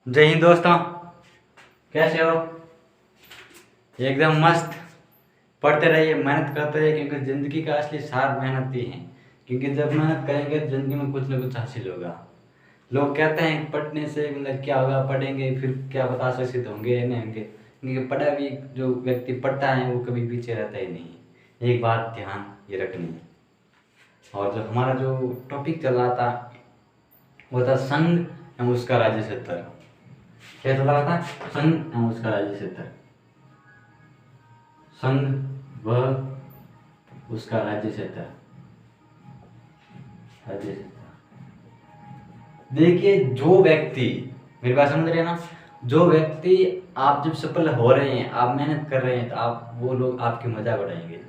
जय हिंद दोस्तों। कैसे हो? एकदम मस्त। पढ़ते रहिए, मेहनत करते रहिए, क्योंकि ज़िंदगी का असली सार मेहनत ही है। क्योंकि जब मेहनत करेंगे तो ज़िंदगी में कुछ ना कुछ हासिल होगा। लोग कहते हैं पढ़ने से मतलब क्या होगा, पढ़ेंगे फिर क्या पता शिक्षित होंगे या नहीं होंगे। क्योंकि पढ़ा भी जो व्यक्ति पढ़ता है वो कभी पीछे रहता ही नहीं। एक बात ध्यान ये रखनी है। और जो हमारा जो टॉपिक चल रहा था वो था संघ एवं उसका राज्य क्षेत्र। क्या चल रहा था? संघ एवं उसका राज्य क्षेत्र। संघ व उसका राज्य क्षेत्र। राज्य क्षेत्र। देखिए, जो व्यक्ति, मेरी बात समझ रहे हैं ना, जो व्यक्ति आप जब सफल हो रहे हैं, आप मेहनत कर रहे हैं, तो आप वो लोग आपकी मजाक उड़ाएंगे।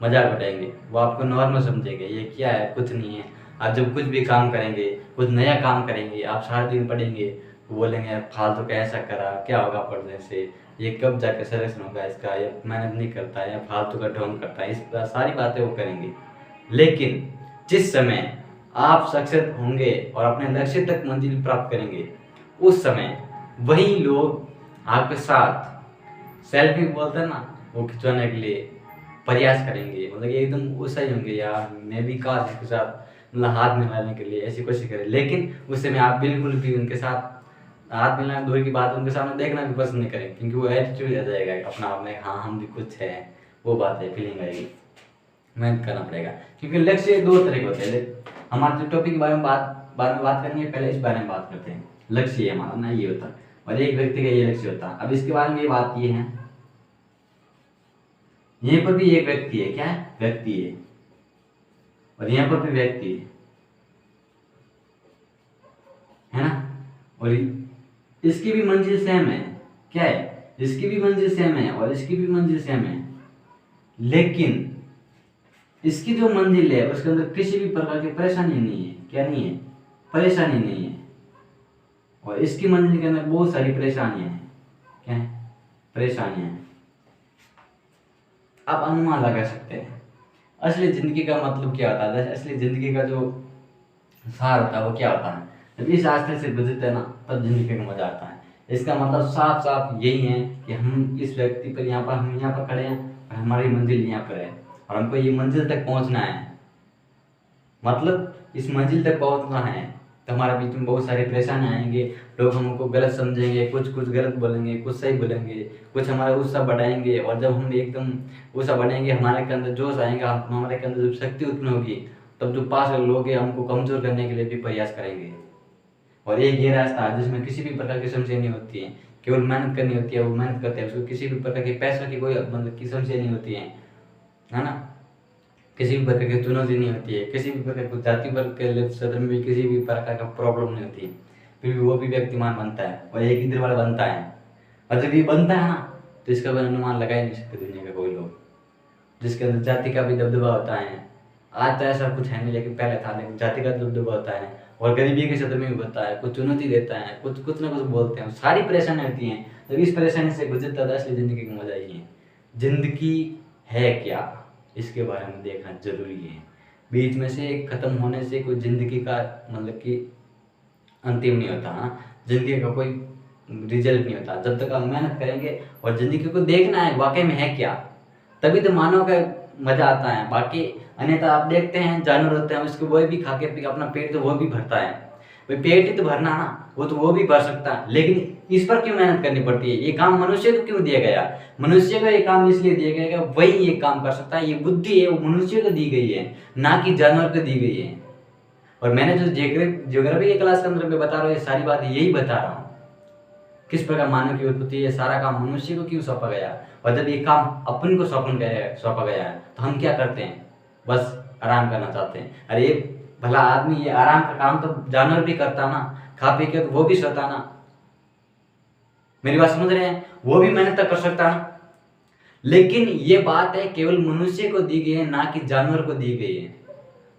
मजाक उड़ाएंगे, वो आपको नॉर्मल समझेंगे, ये क्या है, कुछ नहीं है। आप जब कुछ भी काम करेंगे, कुछ नया काम करेंगे, आप सारा दिन पढ़ेंगे, वो बोलेंगे यार फालतू का ऐसा करा, क्या होगा पढ़ने से, ये कब जाकर सिलेक्शन होगा इसका, ये मेहनत नहीं करता है या फालतू का ढोंग करता है, इस सारी बातें वो करेंगे। लेकिन जिस समय आप सक्सेस होंगे और अपने लक्ष्य तक मंजिल प्राप्त करेंगे, उस समय वही लोग आपके साथ सेल्फी बोलते हैं ना, वो खिंचवाने के लिए प्रयास करेंगे। मतलब ये एकदम वैसा ही होंगे, यार मैं भी काश इसके साथ मतलब हाथ मिलाने के लिए ऐसी कोशिश करें। लेकिन उस समय आप बिल्कुल भी उनके साथ हाथ मिलाना दूर की बात, उनके सामने देखना भी पसंद नहीं करेंगे, क्योंकि वो एटीट्यूड आ जाएगा अपना आप में, हाँ हम भी कुछ है, वो बात है, फीलिंग आएगी। मेहनत करना पड़ेगा, क्योंकि लक्ष्य दो तरह के होते हैं। हमारे जो टॉपिक के बारे में बाद में बात करेंगे, पहले इस बारे में बात करते हैं। लक्ष्य हमारा ना ये होता है, और एक व्यक्ति का ये लक्ष्य होता है। अब इसके बारे में ये बात ये है, यहीं पर भी एक व्यक्ति है, क्या है, व्यक्ति है, और यहाँ पर भी व्यक्ति है ना, और इसकी भी मंजिल सेम है। क्या है? इसकी भी मंजिल सेम है और इसकी भी मंजिल सेम है। लेकिन इसकी जो मंजिल है उसके अंदर किसी भी प्रकार की परेशानी नहीं है। क्या नहीं है? परेशानी नहीं है। और इसकी मंजिल के अंदर बहुत सारी परेशानियां हैं। क्या है? परेशानियां हैं। आप अनुमान लगा सकते हैं असली जिंदगी का मतलब क्या होता है, असली जिंदगी का जो सार होता है वो क्या होता है। जब इस रास्ते से गुजरते हैं ना, तब जिंदगी का मजा आता है। इसका मतलब साफ साफ यही है कि हम इस व्यक्ति पर हम यहाँ पर खड़े हैं और हमारी मंजिल यहाँ पर है, और हमको ये मंजिल तक पहुँचना है। मतलब इस मंजिल तक पहुँचना है तो हमारे बीच में बहुत सारी परेशानी आएंगे। लोग हमको गलत समझेंगे, कुछ गलत बोलेंगे, कुछ सही बोलेंगे, कुछ हमारा उत्साह बढ़ाएंगे। और जब हम एकदम उत्साह बढ़ेंगे, हमारे के अंदर जोश आएगा, हमारे के अंदर जब शक्ति उत्पन्न होगी, तब जो पास के लोग हैं हमको कमजोर करने के लिए भी प्रयास करेंगे। और एक ये रास्ता है जिसमें किसी भी प्रकार की समस्या नहीं होती है, केवल मेहनत करनी होती है। वो मेहनत करते हैं, उसको किसी भी प्रकार के पैसों की कोई मतलब की समस्या नहीं होती है ना। किसी भी प्रकार की चुनौती नहीं होती है, किसी भी प्रकार की जाति वर्ग के क्षेत्र में भी किसी भी प्रकार का प्रॉब्लम नहीं होती है। फिर भी वो भी व्यक्तिमान बनता है और एक इधर वाला बनता है। और जब ये बनता है ना, तो इसका भी अनुमान लगा ही नहीं सकते दुनिया का कोई लोग, जिसके अंदर जाति का भी दबदबा होता है। आज तो ऐसा कुछ है नहीं, लेकिन पहले था। लेकिन जाति का दबदबा होता है और गरीबी के क्षेत्र में भी होता है, कुछ चुनौती देता है, कुछ ना कुछ बोलते हैं, सारी परेशानी होती हैं। जब इस परेशानी से गुजरता था, असली जिंदगी का मजा ही है। जिंदगी है क्या, इसके बारे में देखना जरूरी है। बीच में से खत्म होने से कोई जिंदगी का मतलब कि अंतिम नहीं होता। हाँ, जिंदगी का कोई रिजल्ट नहीं होता। जब तक आप मेहनत करेंगे और जिंदगी को देखना है वाकई में है क्या, तभी तो मानव का मजा आता है। बाकी अन्यथा आप देखते हैं जानवर होते हैं, उसको वो भी खा के अपना पेट तो वो भी भरता है। भाई पेट ही तो भरना ना, वो भी भर सकता है। लेकिन इस पर क्यों मेहनत करनी पड़ती है? ये काम मनुष्य को क्यों दिया गया? मनुष्य को ये काम इसलिए दिया गया कि वही ये काम कर सकता है। ये बुद्धि है वो मनुष्य को दी गई है, ना कि जानवर को दी गई है। और मैंने जो ज्योग्राफी के क्लास के अंदर में बता रहा हूँ, ये सारी बात यही बता रहा हूँ, किस प्रकार मानव की उत्पत्ति, ये सारा काम मनुष्य को क्यों सौंपा गया। और जब ये काम अपन को सौंपा गया है, तो हम क्या करते हैं? बस आराम करना चाहते हैं। अरे ये भला आदमी, ये आराम का काम तो जानवर भी करता ना, खा पी के तो वो भी सोता ना। मेरी बात समझ रहे हैं? वो भी मेहनत कर सकता ना। लेकिन ये बात है केवल मनुष्य को दी गई है, ना कि जानवर को दी गई है।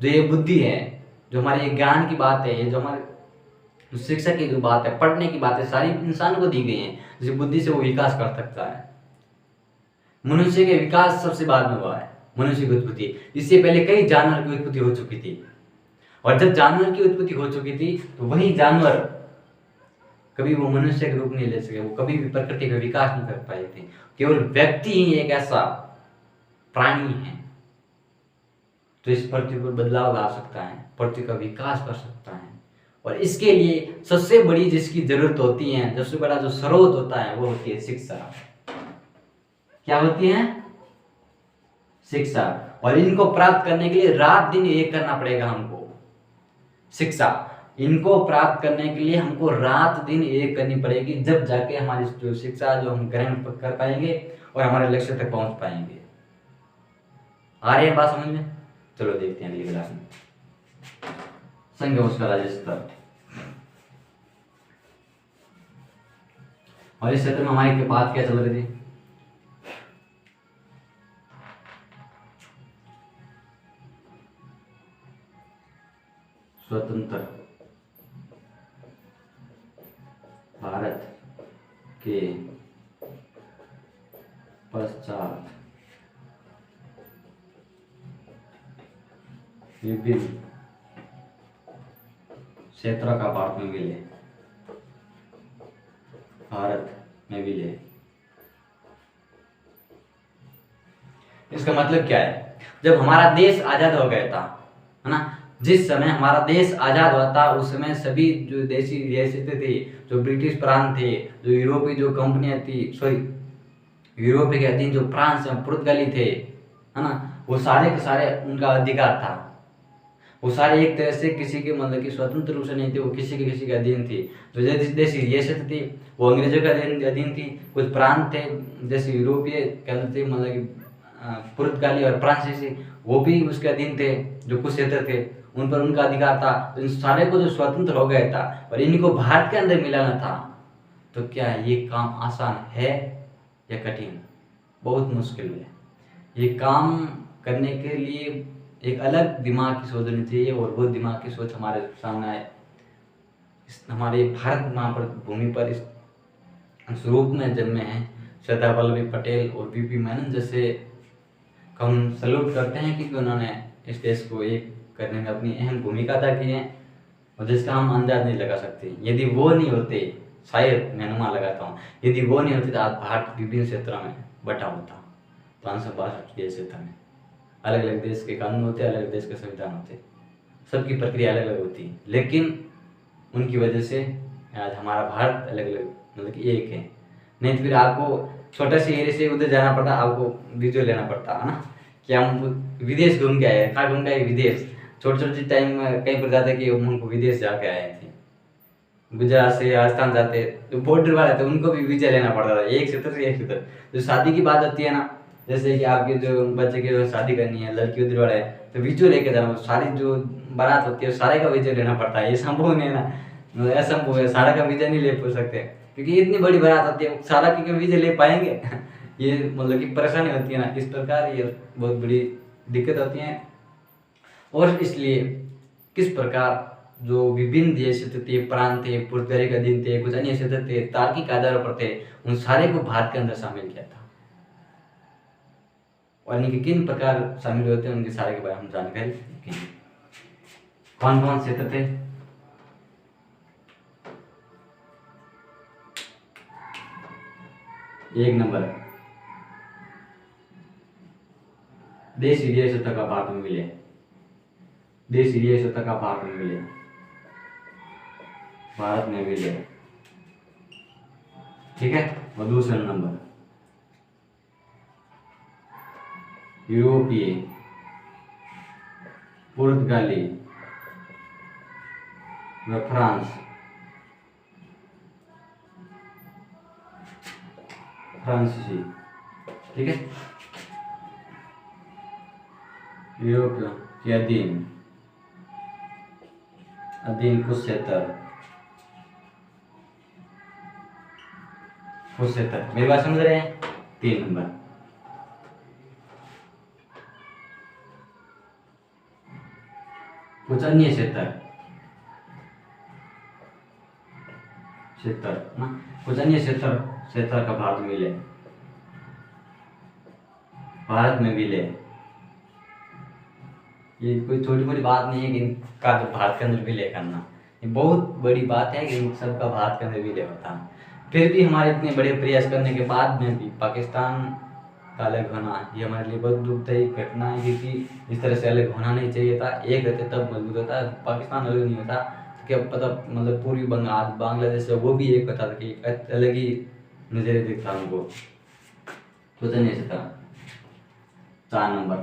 जो ये बुद्धि है, जो हमारे ज्ञान की बात है, ये जो हमारे शिक्षा की जो बात है, पढ़ने की बात है, सारी इंसान को दी गई है। जिस बुद्धि से वो विकास कर सकता है। मनुष्य के विकास सबसे बाद में हुआ है, मनुष्य की उत्पत्ति। इससे पहले कई जानवर की उत्पत्ति हो चुकी थी। और जब जानवर की उत्पत्ति हो चुकी थी, तो वही जानवर कभी वो मनुष्य के रूप नहीं ले सके, वो कभी भी प्रकृति का विकास नहीं कर पाए थे। केवल व्यक्ति ही एक ऐसा प्राणी है जो इस पृथ्वी पर बदलाव ला सकता है, पृथ्वी का विकास कर सकता है। और इसके लिए सबसे बड़ी जिसकी जरूरत होती है, सबसे बड़ा जो स्रोत होता है, वो होती है शिक्षा। क्या होती है? शिक्षा। और इनको प्राप्त करने के लिए रात दिन एक करना पड़ेगा हमको। शिक्षा, इनको प्राप्त करने के लिए हमको रात दिन एक करनी पड़ेगी, जब जाके हमारी जो शिक्षा जो हम ग्रहण कर पाएंगे और हमारे लक्ष्य तक पहुंच पाएंगे। आ रही है बात समझ में? चलो देखते हैं अगली क्लास में। संघ उसका राज्य स्तर। और इस क्षेत्र में हमारी बात क्या चल रही थी? स्वतंत्र भारत के पश्चात विभिन्न क्षेत्रों का भारत में विलय, भारत में विलय। इसका मतलब क्या है? जब हमारा देश आजाद हो गया था, है ना, जिस समय हमारा देश आजाद हुआ था, उस समय सभी जो देशी रियासतें थी, जो ब्रिटिश प्रांत थे, जो यूरोपीय जो कंपनियां थी, यूरोप के अधीन जो फ्रांस पुर्तगाली थे, है ना, वो सारे के सारे उनका अधिकार था। वो सारे एक तरह से किसी के मतलब कि स्वतंत्र रूप से नहीं थे, वो किसी के अधीन थी। जो देशी रियासत थी वो अंग्रेजों के अधीन थी। कुछ प्रांत थे जैसे यूरोपीय के अंदर थे, मतलब कि पुर्तगाली और फ्रांसीसी, वो भी उसके अधीन थे। जो कुछ क्षेत्र थे उन पर उनका अधिकार था। तो इन सारे को जो स्वतंत्र हो गया था और इनको भारत के अंदर मिलाना था, तो क्या ये काम आसान है या कठिन? बहुत मुश्किल है। ये काम करने के लिए एक अलग दिमाग की सोच होनी चाहिए, और वो दिमाग की सोच हमारे सामने आए। हमारे भारत माँ पर भूमि पर इस स्वरूप में जन्मे हैं सरदार वल्लभ भाई पटेल और वीपी मेनन जैसे, हम सल्यूट करते हैं क्योंकि उन्होंने इस देश को एक करने में अपनी अहम भूमिका अदा की है, और जिसका हम अंदाज नहीं लगा सकते। यदि वो नहीं होते, शायद मैं अनुमान लगाता हूँ, यदि वो नहीं होते तो आज भारत विभिन्न क्षेत्रों में बटा होता। 562 क्षेत्र में अलग अलग देश के कानून होते, अलग अलग देश के संविधान होते, सबकी प्रक्रिया अलग अलग होती, लेकिन उनकी वजह से आज हमारा भारत अलग अलग मतलब कि एक है। नहीं तो फिर आपको छोटा सी एरिया से उधर जाना पड़ता, आपको वीडियो लेना पड़ता है ना, कि हम विदेश घूम के आए। कहाँ घूम के आए? विदेश। छोटे छोटे टाइम में कहीं पर जाते कि हमको विदेश जाके आए थे, गुजरात से राजस्थान जाते, तो बॉर्डर वाले थे, उनको भी वीजा लेना पड़ता था, एक क्षेत्र से एक क्षेत्र। जो शादी की बात होती है ना, जैसे कि आपके जो बच्चे की जो शादी करनी है, लड़की उधर वाला है, तो वीजो लेके जाना, सारी जो बारात होती है सारे का वीजा लेना पड़ता है। ये संभव नहीं है ना, असंभव है, सारा का वीजा नहीं ले सकते, क्योंकि इतनी बड़ी बारात होती है, सारा के वीजा ले पाएंगे? ये मतलब कि परेशानी होती है ना, इस प्रकार ये बहुत बड़ी दिक्कत होती है। और इसलिए किस प्रकार जो विभिन्न देश थे, प्रांत थे, पुर्तगाली के अधीन थे, कुछ अन्य क्षेत्र थे, तार्किक आधारों पर थे, उन सारे को भारत के अंदर शामिल किया था। और इनके किन प्रकार शामिल होते हैं उनके सारे के बारे में हम जानकारी देखेंगे। कौन कौन क्षेत्र थे? एक नंबर, देशी रियासतों का भारत में विलय, देशी रियासतों का भारत में विलय, भारत में विलय, ठीक है। और दूसरा नंबर, यूरोपीय, पुर्तगाली व फ्रांसीसी, ठीक है, यूरोप के अधीन कुछ क्षेत्र, मेरी बात समझ रहे हैं? 3 नंबर, कुछ अन्य क्षेत्र ना, कुछ अन्य क्षेत्र का भारत में विलय, भारत में विलय। ये कोई छोटी मोटी बात नहीं है कि इनका तो भारत के अंदर विलय करना, ये बहुत बड़ी बात है कि इन सबका भारत के अंदर विलय होता है। फिर भी हमारे इतने बड़े प्रयास करने के बाद में भी पाकिस्तान का अलग होना ये हमारे लिए बहुत दुखदायी घटना है, क्योंकि इस तरह से अलग होना नहीं चाहिए था। एक रहते तब मजबूत होता, पाकिस्तान अलग नहीं होता तो क्या पता, मतलब पूर्वी बंगाल बांग्लादेश से वो भी एक होता था कि अलग ही नजरिए दिखता उनको, सोचा नहीं सकता। 4 नंबर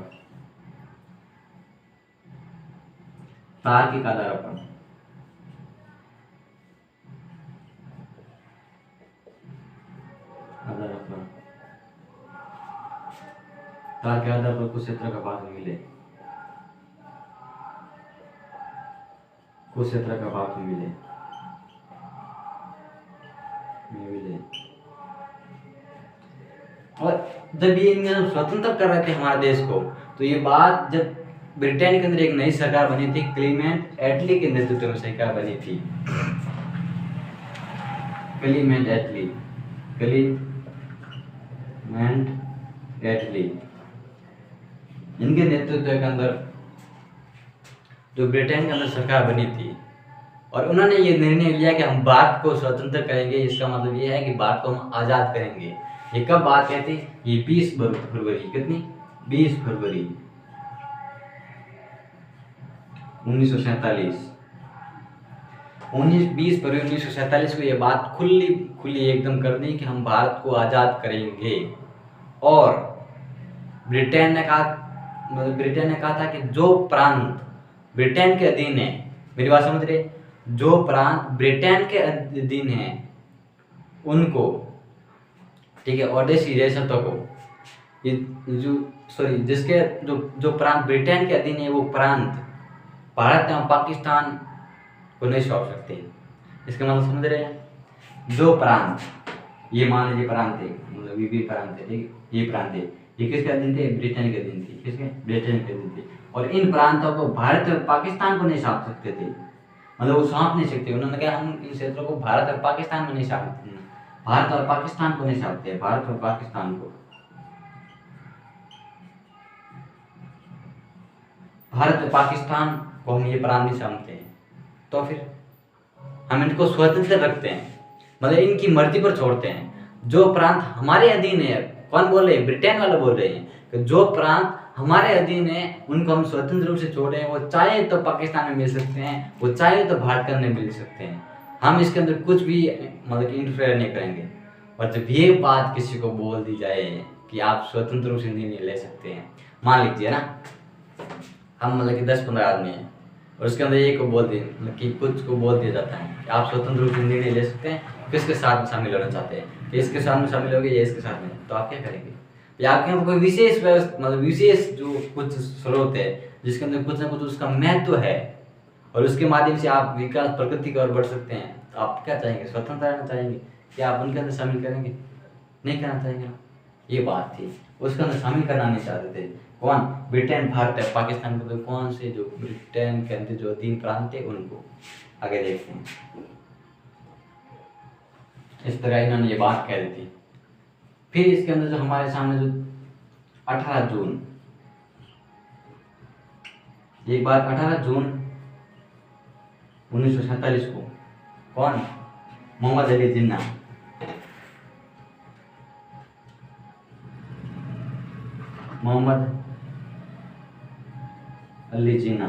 तार्किक आधार पर तार के आधार पर कुछ क्षेत्र का भाग मिले, कुछ क्षेत्र का भाग मिले। और जब ये स्वतंत्र कर रहे थे हमारे देश को, तो ये बात जब ब्रिटेन के अंदर एक नई सरकार बनी थी, क्लीमेंट एटली के नेतृत्व में सरकार बनी थी। क्लीमेंट एटली इनके नेतृत्व के अंदर जो ब्रिटेन के अंदर सरकार बनी थी, और उन्होंने ये निर्णय लिया कि हम भारत को स्वतंत्र करेंगे। इसका मतलब ये है कि भारत को हम आज़ाद करेंगे। ये कब बात कहती? ये 20 फरवरी, कितनी? 20 फरवरी 1947। 20 फरवरी 1947 को ये बात खुली एकदम कर दी कि हम भारत को आज़ाद करेंगे। और ब्रिटेन ने कहा था कि जो प्रांत ब्रिटेन के अधीन है, मेरी बात समझ रहे, जो प्रांत ब्रिटेन के अधीन है उनको, ठीक है, स्वदेशी रियासतों को, जिसके जो प्रांत ब्रिटेन के अधीन है वो प्रांत भारत एवं पाकिस्तान को नहीं सौंप सकते। इसका मतलब समझ रहे हैं? जो प्रांत, ये मान लीजिए प्रांत है, मतलब ये भी प्रांत है, ठीक, ये प्रांत है, ये किसके अधीन थे? ब्रिटेन के अधीन थे। किसके? ब्रिटेन के अधीन थे। और इन प्रांतों को भारत और पाकिस्तान को नहीं सौंप सकते थे, मतलब वो सौंप नहीं सकते। उन्होंने कहा हम इन क्षेत्रों को भारत और पाकिस्तान में नहीं सौंपते, भारत और पाकिस्तान को नहीं सौंपते, भारत और पाकिस्तान को, भारत और पाकिस्तान को हम ये प्रांत नहीं सौंपते हैं। तो फिर हम इनको स्वतंत्र रखते हैं, मतलब इनकी मर्जी पर छोड़ते हैं। जो प्रांत हमारे अधीन है, कौन बोल रहे हैं? ब्रिटेन वाले बोल रहे हैं कि जो प्रांत हमारे अधीन है उनको हम स्वतंत्र रूप से छोड़े हैं। वो चाहे तो पाकिस्तान में मिल सकते हैं, वो चाहे तो भारत के अंदर मिल सकते हैं। हम इसके अंदर कुछ भी मतलब इंटरफेयर नहीं करेंगे। और जब ये बात किसी को बोल दी जाए कि आप स्वतंत्र रूप से निर्णय ले सकते हैं, मान लीजिए ना हम मतलब कि 10-15 आदमी हैं और उसके अंदर एक को बोल दिए, मतलब कि कुछ को बोल दिया जाता है कि आप स्वतंत्र रूप से निर्णय ले सकते हैं, किसके साथ में शामिल होना चाहते हैं, कि इसके साथ में शामिल होगे या इसके साथ में, तो आप क्या करेंगे? या आपके यहाँ कोई विशेष व्यवस्था, मतलब विशेष जो कुछ स्रोत है जिसके अंदर कुछ ना कुछ उसका महत्व है और उसके माध्यम से आप विकास प्रगति की ओर बढ़ सकते हैं, तो आप क्या चाहेंगे? स्वतंत्र रहना चाहेंगे? क्या आप उनके अंदर शामिल करेंगे? नहीं करना चाहेंगे। ये बात थी, उसके अंदर शामिल करना नहीं चाहते थे। कौन? ब्रिटेन, भारत है, पाकिस्तान को, तो कौन से जो ब्रिटेन के अंदर जो 3 प्रांत थे उनको। आगे देखते हैं। इस तरह इन्होंने ये बात कह दी थी। फिर इसके अंदर जो हमारे सामने जो 18 जून, एक बात 18 जून 1947 को कौन? मोहम्मद अली जिन्ना, मोहम्मद अली जिन्ना,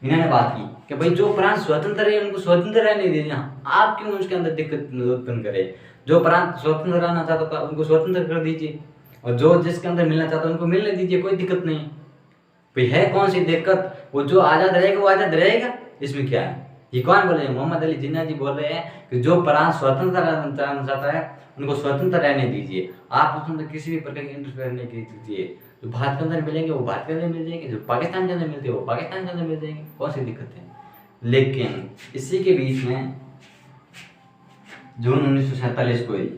इन्होंने बात की कि भाई जो प्रांत स्वतंत्र है उनको स्वतंत्र रहने दीजिए, आप क्यों उसके अंदर दिक्कत उत्पन्न करें? जो प्रांत स्वतंत्र रहना चाहता था उनको स्वतंत्र कर दीजिए और जो जिसके अंदर मिलना चाहता है उनको मिलने दीजिए, कोई दिक्कत नहीं। भाई है कौन सी दिक्कत? वो जो आज़ाद रहेगा वो आज़ाद रहेगा, इसमें क्या है? ये कौन बोल रहे हैं? मोहम्मद अली जिन्ना जी बोल रहे हैं कि जो प्रांत स्वतंत्र रहना चाहता है उनको स्वतंत्र रहने दीजिए, आप उसके अंदर किसी भी प्रकार की इंटरफेयर नहीं कीजिए। जो भारत के अंदर मिलेंगे वो भारत के अंदर मिल जाएंगे, जो पाकिस्तान के अंदर मिलते हैं वो पाकिस्तान के अंदर मिल जाएंगे, कौन सी दिक्कत है? लेकिन इसी के बीच में जून 1947 को ही,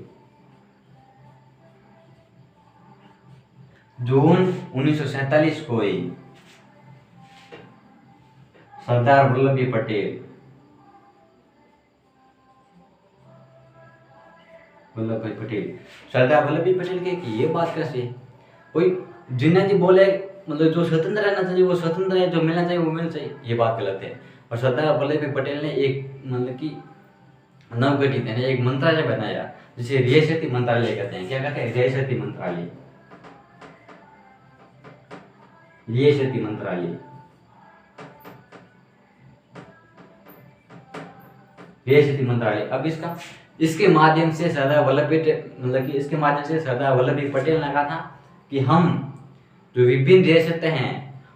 जून 1947 को ही सरदार वल्लभ भाई पटेल, सरदार वल्लभ भाई पटेल के कि ये बात कैसे? कोई जिन्ना जी बोले मतलब जो स्वतंत्र रहना चाहिए वो स्वतंत्र है, जो मिलना चाहिए वो मिलना चाहिए, ये बात गलत है। और सरदार वल्लभ भाई पटेल ने एक मतलब कि नवगठित है ना एक मंत्रालय बनाया जिसे रियासती मंत्रालय कहते हैं। क्या कहते हैं? रियासती मंत्रालय, रियासती मंत्रालय, रियासती मंत्रालय। अब इसके माध्यम से सरदार वल्लभ भाई मतलब कि इसके माध्यम से सरदार वल्लभ भाई पटेल ने कहा था कि हम जो विभिन्न रियासतें हैं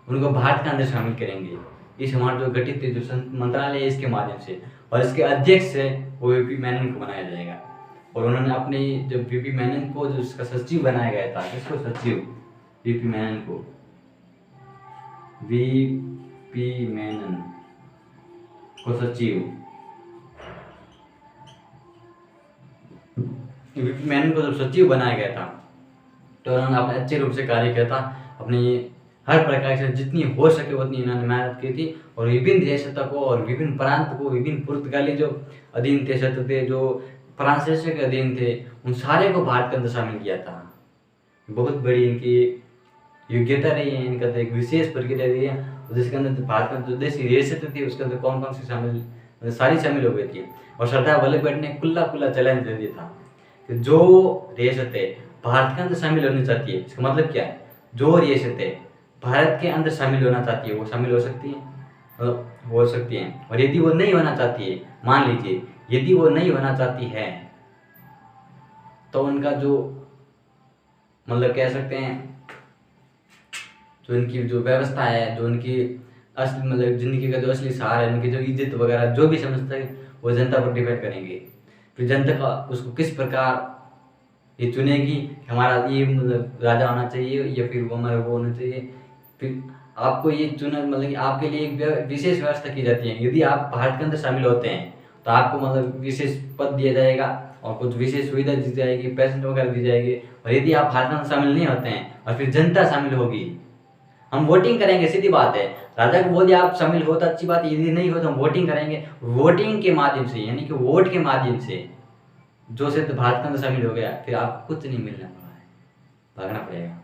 उनको भारत के अंदर शामिल करेंगे। इस हमारा जो गठित जो मंत्रालय है इसके माध्यम से, और इसके अध्यक्ष है वो वीपी मेनन को बनाया जाएगा। और उन्होंने अपने जब वीपी मेनन को जो उसका सचिव बनाया गया था, किसको सचिव? वीपी मेनन को, वीपी मेनन को सचिव, वीपी मेनन को जब सचिव बनाया गया था तो उन्होंने अपने अच्छे रूप से कार्य किया था। अपनी हर प्रकार से जितनी हो सके उतनी इन्होंने मेहनत की थी, और विभिन्न रियासतों को और विभिन्न प्रांत को, विभिन्न पुर्तगाली जो अधीन थे, क्षेत्र थे, जो फ्रांसीसी के अधीन थे, उन सारे को भारत के अंदर शामिल किया था। बहुत बड़ी इनकी योग्यता रही है, इनका तो एक विशेष प्रक्रिया रही है जिसके अंदर भारत में जो देश की रियासतें थी उसके अंदर कौन कौन सी शामिल, सारी शामिल हो गई थी। और सरदार वल्लभ भाई ने खुला चैलेंज दे दिया था कि जो रियासतें भारत के अंदर शामिल होनी चाहती है, इसका मतलब क्या है? जो रियासतें भारत के अंदर शामिल होना चाहती है वो शामिल हो सकती हैं, हो सकती हैं। और यदि वो नहीं होना चाहती है, मान लीजिए यदि वो नहीं होना चाहती है तो उनका जो मतलब कह सकते हैं जो इनकी जो व्यवस्था है, जो उनकी असली मतलब जिंदगी का जो असली सहारा है, उनकी जो इज्जत वगैरह जो भी समझता है वो जनता पर डिपेंड करेंगे। फिर जनता का उसको किस प्रकार ये चुनेगी कि हमारा ये मतलब राजा होना चाहिए या फिर वो हमारा वो होना चाहिए। फिर आपको ये चुना मतलब कि आपके लिए एक विशेष व्यवस्था की जाती है। यदि आप भारत के अंदर शामिल होते हैं तो आपको मतलब विशेष पद दिया जाएगा और कुछ विशेष सुविधा दी जाएगी, पेंशन वगैरह दी जाएगी। और यदि आप भारत के अंदर शामिल नहीं होते हैं और फिर जनता शामिल होगी, हम वोटिंग करेंगे, सीधी बात है। राजा को बोल दिया आप शामिल हो तो अच्छी बात है, यदि नहीं हो तो हम वोटिंग करेंगे। वोटिंग के माध्यम से यानी कि वोट के माध्यम से जो से भारत के अंदर शामिल हो गया, फिर आपको कुछ नहीं मिलने वाला है, भागना पड़ेगा।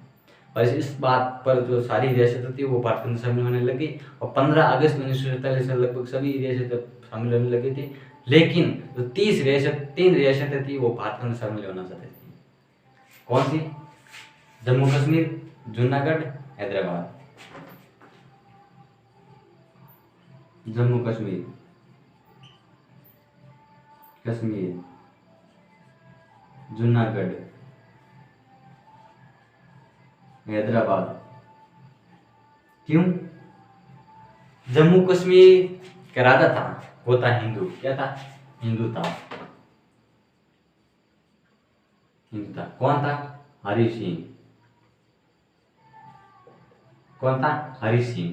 और इस बात पर जो सारी रियासतें थी वो भारत के अंदर शामिल होने लगी। और 15 अगस्त 1947 से लगभग सभी रियासतें शामिल होने लगी थी। लेकिन जो 3 रियासतें थी वो भारत के अंदर शामिल होना चाहती थी। कौन सी? जम्मू कश्मीर, जूनागढ़, हैदराबाद। जम्मू कश्मीर, जूनागढ़, हैदराबाद। क्यों? जम्मू कश्मीर का राजा था वो था हिंदू। क्या था? हिंदू था। कौन था? हरि सिंह। कौन था? हरि सिंह।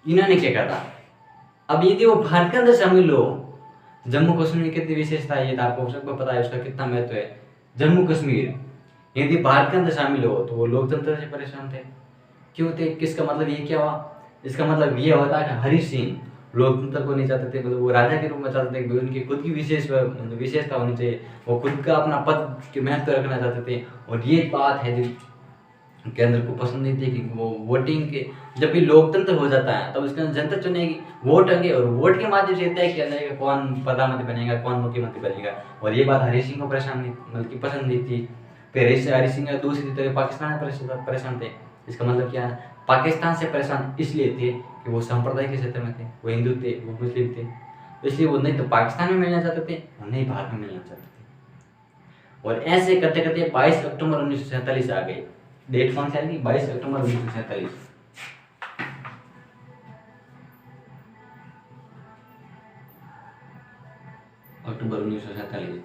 इन्होंने क्या कहा था? अब यदि वो भारत के अंदर शामिल हो, जम्मू कश्मीर की कितनी विशेषता है ये तो आपको सबको पता है, उसका कितना महत्व है। जम्मू कश्मीर यदि भारत के अंदर शामिल हो तो वो लोकतंत्र से परेशान थे। क्यों थे? किसका मतलब ये क्या हुआ? इसका मतलब ये होता कि हरि सिंह लोकतंत्र को नहीं चाहते थे, मतलब वो राजा के रूप में चाहते थे कि उनकी खुद की विशेषता होनी चाहिए, वो खुद का अपना पद के महत्व रखना चाहते थे। और ये बात है जो केंद्र को पसंद नहीं थी कि वो वोटिंग के जब भी लोकतंत्र हो जाता है तब उसके अंदर जनता चुनेगी, वोट होंगे और वोट के माध्यम से तय किया जाएगा कौन प्रधानमंत्री बनेगा, कौन मुख्यमंत्री बनेगा। और ये बात हरि सिंह को परेशान नहीं मतलब कि पसंद नहीं थी। फिर हरि सिंह दूसरी तरह पाकिस्तान से परेशान थे। इसका मतलब क्या है? पाकिस्तान से परेशान इसलिए थे कि वो सांप्रदाय के क्षेत्र में थे, वो हिंदू थे, वो मुस्लिम थे, इसलिए वो नहीं तो पाकिस्तान में मिलना चाहते थे और नहीं भारत में मिलना चाहते थे। और ऐसे करते करते 22 अक्टूबर 1947 आ गई। डेट कौन सी आएगी? 22 अक्टूबर 1947। अक्टूबर 1947।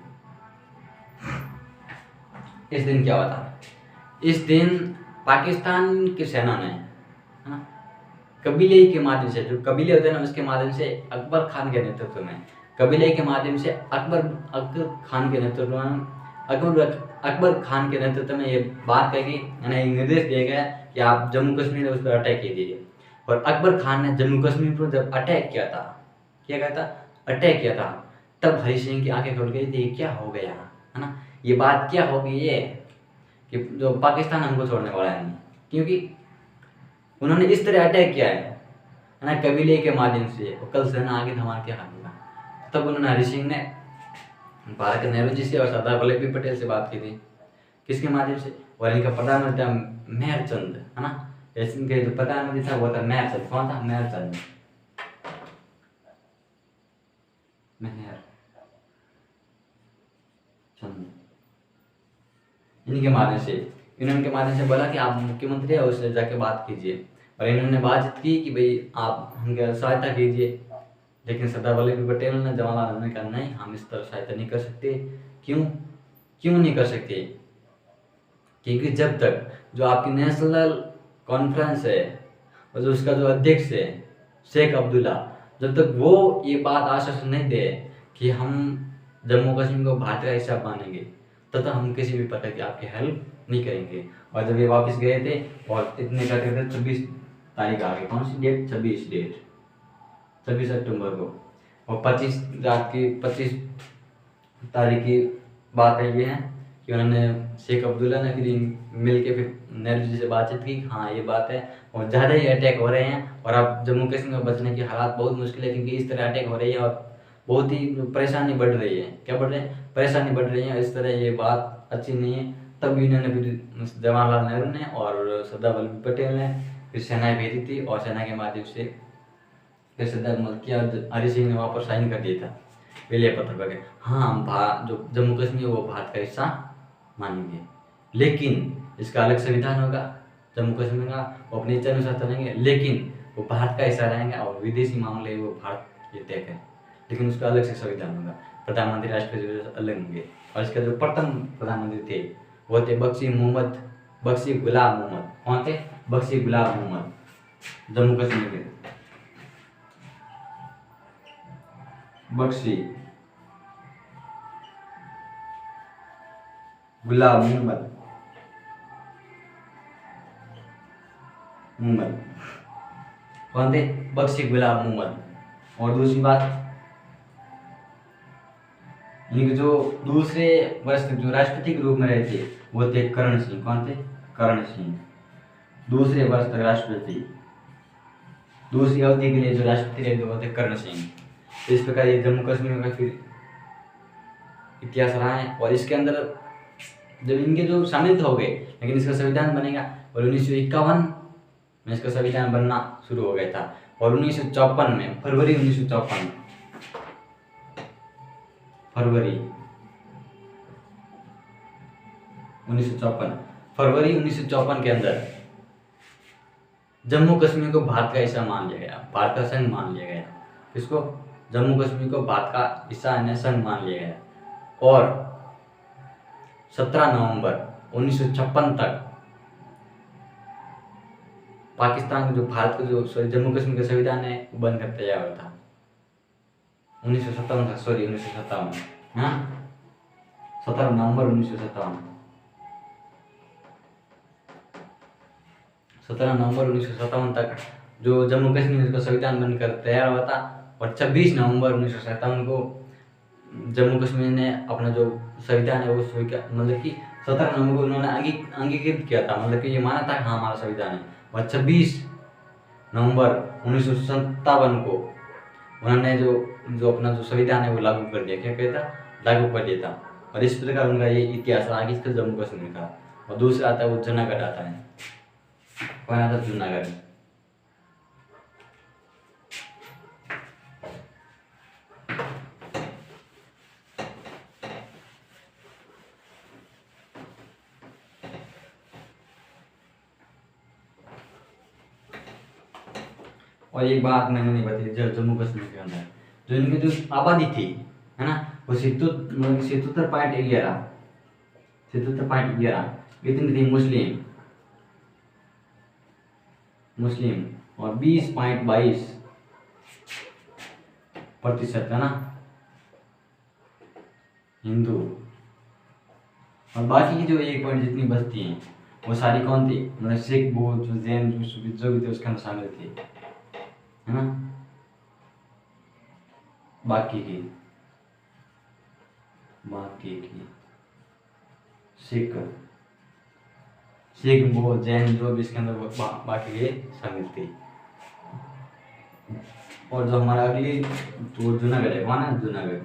इस दिन क्या हुआ था? इस दिन पाकिस्तान की सेना ने कबीले के माध्यम से, जो कबीले होते हैं ना उसके माध्यम से अकबर खान के नेतृत्व में, कबीले के माध्यम से अकबर खान के नेतृत्व में अकबर खान के नेतृत्व में ये बात कही गई, यानी निर्देश दिया गया कि आप जम्मू कश्मीर उस पर अटैक कीजिए। और अकबर खान ने जम्मू कश्मीर पर जब अटैक किया था, क्या कहता? अटैक किया था, तब हरि सिंह की आंखें खुल गई थी, क्या हो गया है ना, ये बात क्या हो गई है कि जो पाकिस्तान हमको छोड़ने वाला है नहीं, क्योंकि उन्होंने इस तरह अटैक किया है है ना, कबीले के माध्यम से, और कल से ना आगे धमाल क्या होगा। तब उन्होंने हरि सिंह ने भारत के नेहरू जी से और सरदार वल्लभ भाई पटेल से बात की थी, किसके माध्यम से, और इनका प्रधानमंत्री मेहरचंद, है ना, इनके जो प्रधानमंत्री था वो था मेहरचंद। कौन था? मेहरचंद, मेहर चंद। इनके माध्यम से, इन्होंने के माध्यम से बोला कि आप मुख्यमंत्री है, उससे जाके बात कीजिए, और इन्होंने बातचीत की कि भाई आप हमके सहायता कीजिए। लेकिन सरदार वल्लभ भाई पटेल ने, जवाहरलाल नेहरू ने कहा नहीं, हम इस तरह सहायता नहीं कर सकते। क्यों क्यों नहीं कर सकते? क्योंकि जब तक जो आपकी नेशनल कॉन्फ्रेंस है और जो उसका जो अध्यक्ष है शेख अब्दुल्ला, जब तक वो ये बात आश्वासन नहीं दे कि हम जम्मू कश्मीर को भारत का हिस्सा मानेंगे, तब तक हम किसी भी प्रकार की आपकी हेल्प नहीं करेंगे। और जब ये वापस गए थे और इतने करते थे, 26 तारीख आ गई, कौन सी डेट? 26 अक्टूबर को, और 25 रात की 25 तारीख की बात है ये है कि उन्होंने शेख अब्दुल्ला ने फिर मिल के फिर नेहरू जी से बातचीत की, हाँ ये बात है, और ज़्यादा ही अटैक हो रहे हैं और अब जम्मू कश्मीर में बचने के हालात बहुत मुश्किल है, क्योंकि इस तरह अटैक हो रही है और बहुत ही परेशानी बढ़ रही है। क्या बढ़ रही है? परेशानी बढ़ रही है। इस तरह ये बात अच्छी नहीं है। तब इन्होंने फिर जवाहरलाल नेहरू ने और सरदार वल्लभ भाई पटेल ने फिर सेनाएं भेजी थी, और सेना के माध्यम से फिर सरदार किया, हरि सिंह ने वहाँ पर साइन कर दिया था विलय पत्र पर, हाँ हम जो जम्मू कश्मीर वो भारत का हिस्सा मानेंगे, लेकिन इसका अलग संविधान होगा जम्मू कश्मीर का, वो अपनी इच्छा अनुसार चलेंगे, लेकिन वो भारत का हिस्सा रहेंगे, और विदेशी मामले वो भारत ये तय करें, लेकिन उसका अलग से संविधान होगा। प्रधानमंत्री राष्ट्रपति अलग होंगे, और इसका जो प्रथम प्रधानमंत्री थे वो थे बख्शी गुलाम मोहम्मद। कौन थे? बख्शी गुलाम मोहम्मद, जम्मू कश्मीर के बख्शी गुलाम मोहम्मद। कौन थे? बख्शी गुलाम मोहम्मद। और दूसरी बात, इनके जो दूसरे वर्ष तक जो राष्ट्रपति के रूप में रहे थे वो थे करण सिंह। कौन थे? करण सिंह, दूसरे वर्ष तक राष्ट्रपति, दूसरी अवधि के लिए जो राष्ट्रपति रहे थे वो थे करण सिंह। इस प्रकार ये जम्मू कश्मीर का फिर इतिहास रहा है। और इसके अंदर जब इनके जो शामिल हो गए, लेकिन इसका संविधान बनेगा, और 1951 में इसका संविधान बनना शुरू हो गया था, और 1954 में फरवरी 1954 फरवरी 1954 के अंदर जम्मू कश्मीर को भारत का हिस्सा मान लिया गया, भारत का संघ मान लिया गया। किसको? जम्मू कश्मीर को भारत का हिस्सा यानी संघ मान लिया गया। और 17 नवंबर 1956 तक पाकिस्तान जो भारत का जो जम्मू कश्मीर का संविधान है वो बन कर तैयार हुआ था। 1957 हाँ, 17 नवंबर 1957, 17 नवंबर 1957 तक जो जम्मू कश्मीर का संविधान बनकर तैयार हुआ था। और 26 नवंबर 1957 को जम्मू कश्मीर ने अपना जो संविधान है वो स्वीकार, मतलब कि 17 नवंबर को उन्होंने अंगीकृत किया था, मतलब कि ये माना था हाँ हमारा संविधान है। और 26 नवंबर 1957 को उन्होंने जो अपना जो संविधान है वो लागू कर दिया। क्या कहता? लागू कर दिया था। और इस प्रकार उनका ये इतिहास आगे इसका जम्मू कश्मीर का। और दूसरा आता है वो जूनागढ़ आता है। कौन आता है? जूनागढ़। और एक बात मैंने नहीं बताई, जब जम्मू कश्मीर के अंदर जो इनकी जो आबादी थी, है ना, वो 77.11 इतनी थी मुस्लिम और 20.22% है ना हिंदू। और बाकी की जो 1 पॉइंट जितनी बस्ती हैं वो सारी कौन थी? मतलब सिख, बौद्ध, जैन जो भी थे उसके अंदर शामिल थे, है ना। बाकी की सिख, बौद्ध, जैन जो भी इसके अंदर बाकी के शामिल थे। और जो हमारा अगली तो जूनागढ़ है, कौन है? जूनागढ़।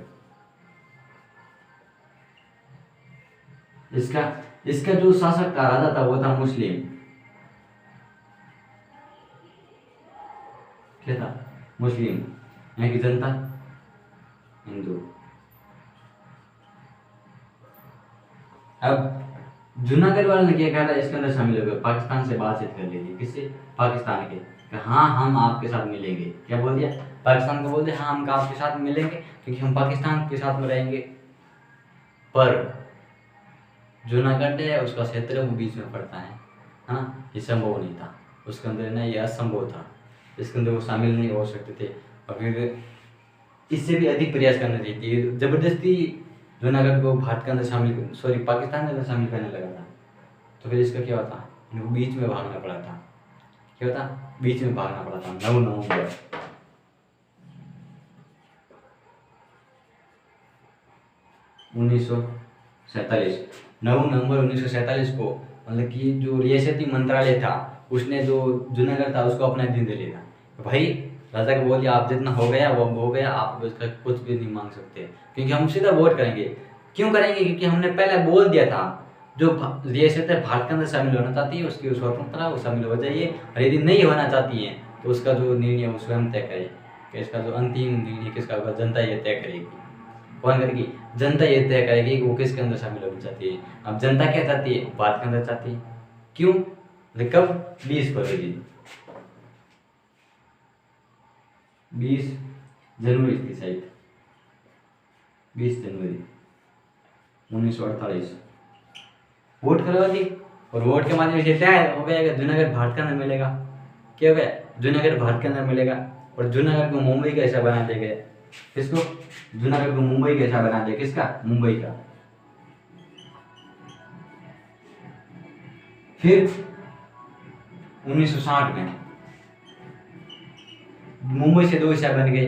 इसका इसका जो शासक था, राजा था, वो था मुस्लिम। क्या था? मुस्लिम। यहाँ की जनता हिंदू। अब जूनागढ़ वाले ने क्या कहा था, इसके अंदर शामिल हो गए, पाकिस्तान से बातचीत कर लीजिए। किससे? पाकिस्तान के। हाँ हम आपके साथ मिलेंगे। क्या बोल दिया? पाकिस्तान को बोल दिया हाँ हम आपके साथ मिलेंगे, क्योंकि हम पाकिस्तान के साथ में रहेंगे। पर जूनागढ़ है, उसका क्षेत्र वो बीच में पड़ता है ना, ये संभव नहीं था उसके अंदर ना, ये असंभव था, इसके अंदर वो शामिल नहीं हो सकते थे। और फिर इससे भी अधिक प्रयास करना चाहिए, जबरदस्ती जूनागढ़ को भारत के अंदर शामिल, सॉरी पाकिस्तान के अंदर शामिल करने लगा था। तो फिर इसका क्या होता? इनको बीच में भागना पड़ा था। क्या होता? बीच में भागना पड़ा था। 9 नवंबर 1947, 9 नवंबर 1947 को, मतलब कि जो रियासती मंत्रालय था उसने जो जूनागढ़ था उसको अपना दिन दे लिया था। भाई राजा को बोल दिया आप जितना हो गया वो हो गया, आप इसका कुछ भी नहीं मांग सकते, क्योंकि हम सीधा वोट करेंगे। क्यों करेंगे? क्योंकि हमने पहले बोल दिया था जो रियासत भारत के अंदर शामिल होना चाहती है उसकी स्वतंत्रता वो शामिल हो जाइए, और यदि नहीं होना चाहती है तो उसका जो निर्णय वो स्वयं तय करे, कि इसका जो अंतिम निर्णय किसका होगा, जनता ये तय करेगी। कौन करेगी? जनता ये तय करेगी कि वो किसके अंदर शामिल होना चाहती है। अब जनता क्या चाहती है? भारत के अंदर चाहती है। क्यों? कब? 20 फरवरी, 20 जनवरी थी शायद, 20 जनवरी 1948 वोट करवा दी, और वोट के माध्यम से तय हो गया कि जूनागढ़ भारत के अंदर मिलेगा। क्या हो गया? जूनागढ़ भारत के अंदर मिलेगा, और जूनागढ़ को मुंबई का हिस्सा बना दिया गया। किसको? जूनागढ़ को मुंबई का हिस्सा बना दिया। किसका? मुंबई का। फिर 1960 में मुंबई से 2 हिस्सा बन गए,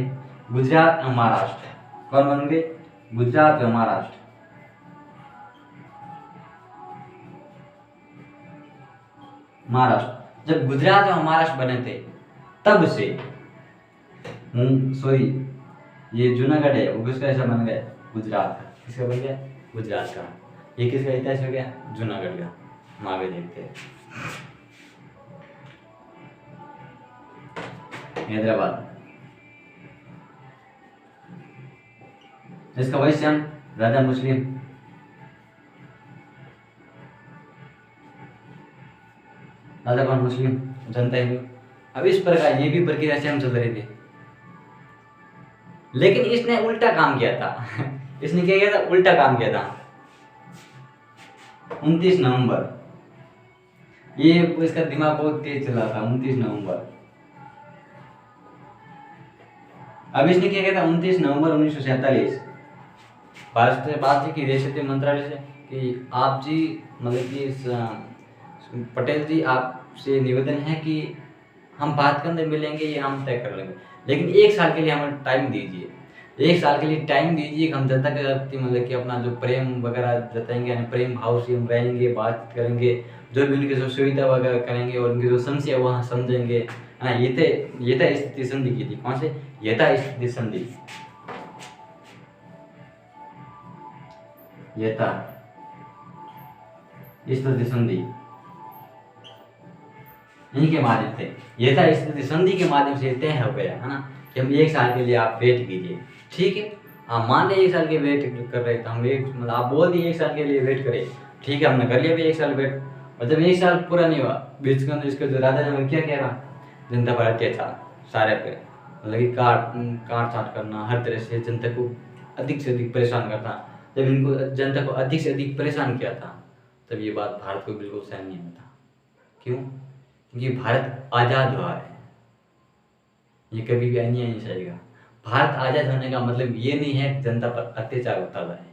गुजरात और महाराष्ट्र। कौन बन गए? गुजरात और महाराष्ट्र। महाराष्ट्र, जब गुजरात और महाराष्ट्र बने थे तब से सॉरी ये जूनागढ़ है वो किसका हिस्सा बन गया? गुजरात का। किसका बन गया? गुजरात का। ये किसका इतिहास हो गया? जूनागढ़ का। हम आगे देखते हैं। हैदराबाद, इसका वाइस राजा मुस्लिम। राजा कौन? मुस्लिम, जनता हिंदू। अब इस प्रकार ये भी प्रक्रिया से हम चल रहे थे, लेकिन इसने उल्टा काम किया था इसने क्या किया था? उल्टा काम किया था। 29 नवंबर, ये इसका दिमाग बहुत तेज चला था। 29 नवंबर, अब इसने क्या किया था? 29 नवंबर 1947 भारत से बात की रियासती मंत्रालय से कि आप जी, मतलब कि पटेल जी आपसे निवेदन है कि हम भारत के अंदर मिलेंगे, ये हम तय कर लेंगे, लेकिन 1 साल के लिए हमें टाइम दीजिए। 1 साल के लिए टाइम दीजिए कि हम जनता के प्रति मतलब कि अपना जो प्रेम वगैरह जताएंगे, यानी प्रेम भाव से हम रहेंगे, बातचीत करेंगे, जो भी उनकी जो सुविधा वगैरह करेंगे और उनकी जो समस्या वहाँ समझेंगे, है ना। ये था स्थिति संधि की थी। कौन से? ये था स्थिति संधि। ये था स्थिति संधि, इनके माध्यम से ये था स्थिति संधि के माध्यम से तय हो गया, है ना, कि हम 1 साल के लिए आप वेट कीजिए। ठीक है, आप मान लिया 1 साल के वेट कर रहे थे हम, एक मतलब आप बोल दिए 1 साल के लिए वेट करें। ठीक है, हमने कर लिया भी 1 साल वेट, और जब 1 साल पूरा नहीं हुआ, बीच के अंदर इसका जो राजा ने क्या कह रहा, जनता पर अत्याचार सारे पे, मतलब कि काट छाट करना, हर तरह से जनता को अधिक से अधिक परेशान करना। जब इनको जनता को अधिक से अधिक परेशान किया था, तब ये बात भारत को बिल्कुल सहन नहीं होता। क्यों? क्योंकि भारत आज़ाद हुआ है, ये कभी भी अन्याय नहीं सहेगा। भारत आज़ाद होने का मतलब ये नहीं है कि जनता पर अत्याचार होता रहे,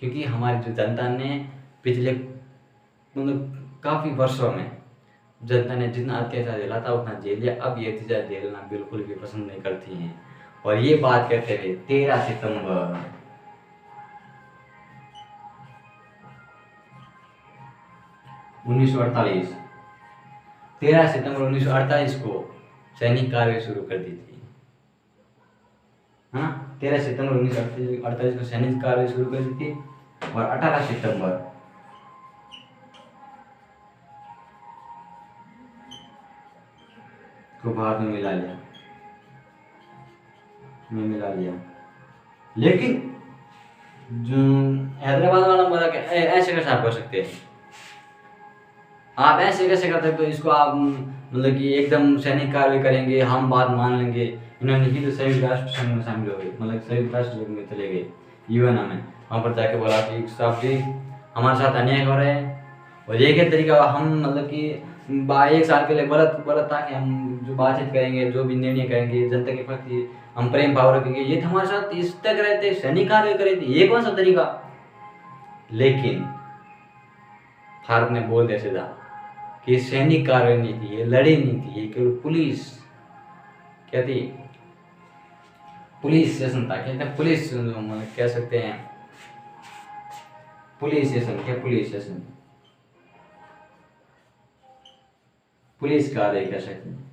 क्योंकि हमारी जो जनता ने पिछले मतलब काफ़ी वर्षों में जनता ने जितना अत्याचार झेला था उतना झेल लिया। अब ये अत्याचार झेलना बिल्कुल भी पसंद नहीं करती हैं, और ये बात कहते थे 13 सितंबर 1948, 13 सितंबर 1948 को सैनिक कार्रवाई शुरू कर दी थी। 13 सितंबर 1948 को सैनिक कार्रवाई शुरू कर दी थी और 18 सितंबर को भारत में मिला लिया। लेकिन जो हैदराबाद वाला बोला कि ऐसे कैसे आप कर सकते हैं, आप ऐसे कैसे करते हैं, तो इसको आप मतलब कि एकदम सैनिक कार्रवाई करेंगे, हम बात मान लेंगे। इन्होंने ही तो संयुक्त राष्ट्र संघ में शामिल हो गए, मतलब संयुक्त राष्ट्र संघ में चले गए, यूएन में। वहाँ पर जाके बोला कि साहब जी हमारे साथ अन्याय हो रहे हैं, और एक ही तरीका हम मतलब कि 1 साल के लिए गलत था कि हम जो बातचीत करेंगे, जो भी निर्णय करेंगे जनता के प्रति हम प्रेम भाव रखेंगे। ये तो हमारे साथ इस तक रहे थे, सैनिक कार्रवाई करे थे, ये कौन सा तरीका। लेकिन भारत ने बोल दिया सीधा कि सैनिक कार्रवाई नहीं थी, ये लड़े नहीं थी, ये केवल पुलिस क्या थी, पुलिस सेशन था। कहते हैं पुलिस मतलब कह सकते हैं पुलिस सेशन, क्या पुलिस सेशन, पुलिस कार्रवाई कह सकते हैं।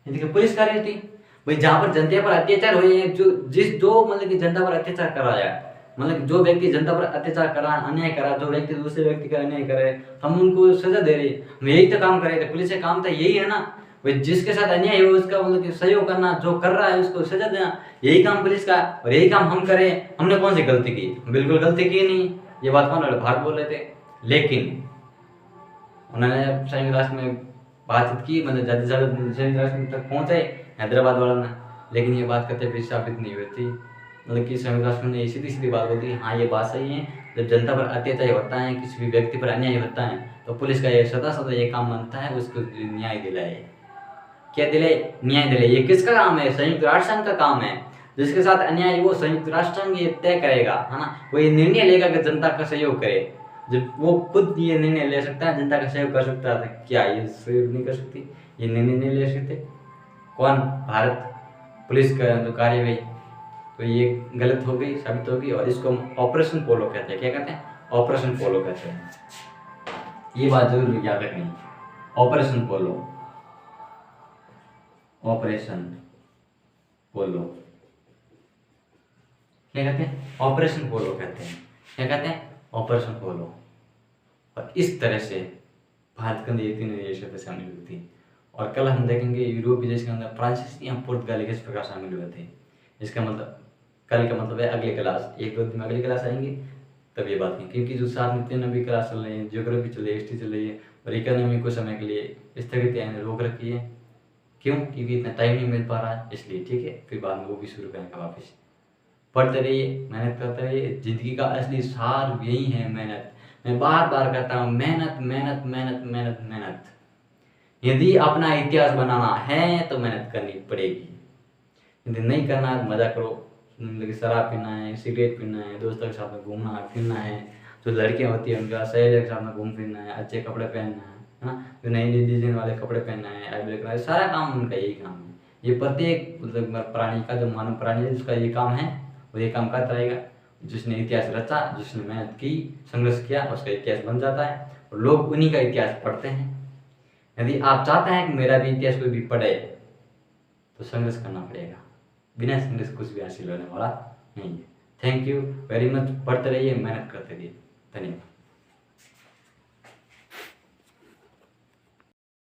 देखिए पुलिस कार्रवाई थी भाई, जहां पर जनता पर अत्याचार हुए, जो मतलब कि जनता पर अत्याचार कराया, मतलब जो व्यक्ति जनता पर अत्याचार करा, अन्याय करा, जो व्यक्ति दूसरे व्यक्ति का अन्याय करे, हम उनको सजा दे रहे, हम यही तो काम कर रहे थे। पुलिस का काम था यही है ना भाई, जिसके साथ अन्याय हो उसका मतलब कि सहयोग करना, जो कर रहा है उसको सजा देना, यही काम पुलिस का। और यही काम हम करें, हमने कौन सी गलती की, बिल्कुल गलती की नहीं। ये बात कौन भारत बोल रहे थे। लेकिन उन्होंने संयुक्त राष्ट्र में बातचीत की, मतलब ज़्यादा से ज़्यादा संयुक्त राष्ट्र तक पहुँचे हैदराबाद वाला ने, लेकिन ये बात करते फिर साबित नहीं हुई थी। मतलब कि संयुक्त राष्ट्र ने सीधी बात बोलती, हाँ ये बात सही है, जब जनता पर अत्याचार होता है, किसी भी व्यक्ति पर अन्याय होता है, तो पुलिस का ये सदा ये काम बनता है उसको न्याय दिलाए। क्या दिलाए, न्याय दिलाए। ये किसका काम है, संयुक्त राष्ट्र संघ का काम है। जिसके साथ अन्याय वो संयुक्त राष्ट्र संघ ये तय करेगा, है ना, वो ये निर्णय लेगा कि जनता का सहयोग करे। जब वो खुद ये निर्णय ले सकता है, जनता का सहयोग कर सकता है, क्या ये सहयोग नहीं कर सकती, ये निर्णय नहीं ले सकते। कौन, भारत, पुलिस का जो कार्यवाही, तो ये गलत हो गई, साबित होगी। और इसको हम ऑपरेशन पोलो कहते हैं। क्या कहते हैं, ऑपरेशन पोलो कहते हैं। ये बात जरूर याद रखनी, ऑपरेशन पोलो, ऑपरेशन पोलो क्या कहते हैं, ऑपरेशन पोलो कहते हैं। क्या कहते हैं, ऑपरेशन पोलो। और इस तरह से भारत के अंदर ये तीनों देश शामिल हुई थी। और कल हम देखेंगे यूरोपीय देश के अंदर फ्रांसीसी या पुर्तगाली किस प्रकार शामिल हुए थे। इसका मतलब कल का मतलब है अगली क्लास, 1-2 दिन में अगली क्लास आएंगी तब ये बात नहीं, क्योंकि जो साथ में 3 अभी क्लास चल रही है, ज्योग्राफी चल रही है, हिस्ट्री चल रही है, और इकोनॉमी कुछ समय के लिए स्थगित रोक रखी है। क्यों, क्योंकि इतना टाइम नहीं मिल पा रहा है, इसलिए। ठीक है, फिर बाद में वो भी शुरू करेंगे वापस। पढ़ते रहिए, मेहनत करते रहिए, जिंदगी का असली सार यही है, मेहनत। मैं बार बार कहता हूँ, मेहनत मेहनत मेहनत मेहनत मेहनत। यदि अपना इतिहास बनाना है तो मेहनत करनी पड़ेगी। यदि नहीं करना है मजा करो, मतलब शराब पीना है, सिगरेट पीना है, दोस्तों के साथ में घूमना फिरना है, जो लड़कियां होती हैं उनका सहेलियों के साथ में घूम फिरना है, अच्छे कपड़े पहनना है ना, जो नई नई डिजाइन वाले कपड़े पहनना है, आई ब्रेक, सारा काम उनका यही काम है। ये प्रत्येक मतलब प्राणी का, जो मानव प्राणी है जिसका ये काम है, वो ये काम करता रहेगा। जिसने इतिहास रचा, जिसने मेहनत की, संघर्ष किया, उसका इतिहास बन जाता है और लोग उन्हीं का इतिहास पढ़ते हैं। यदि आप चाहते हैं कि मेरा भी इतिहास कोई भी पढ़े, तो संघर्ष करना पड़ेगा। बिना संघर्ष कुछ भी हासिल होने वाला नहीं है। Thank you very much. पढ़ते रहिए, मेहनत करते रहिए। धन्यवाद।